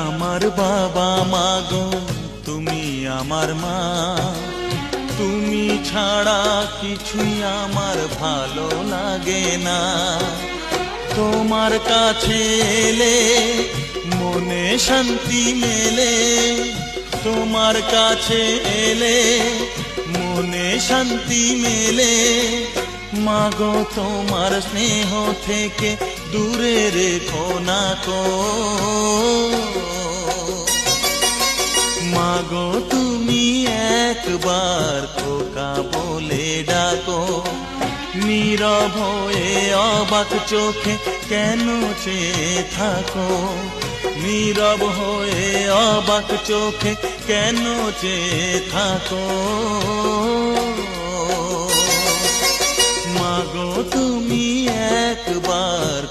আমার বাবা মাগো, তুমি আমার মা। তুমি ছাড়া কিছুই আমার ভালো লাগে না। তোমার কাছে এলে মনে শান্তি মেলে, তোমার কাছে এলে মনে শান্তি মেলে। মাগো তোমার স্নেহ থেকে দূরে রেখো না কো। মাগো তুমি একবার খোকা বলে ডাকো। নীরব হয়ে অবাক চোখে কেন চেয়ে থাকো? নীরব হয়ে অবাক চোখে কেন চেয়ে থাকো? মাগো তুমি একবার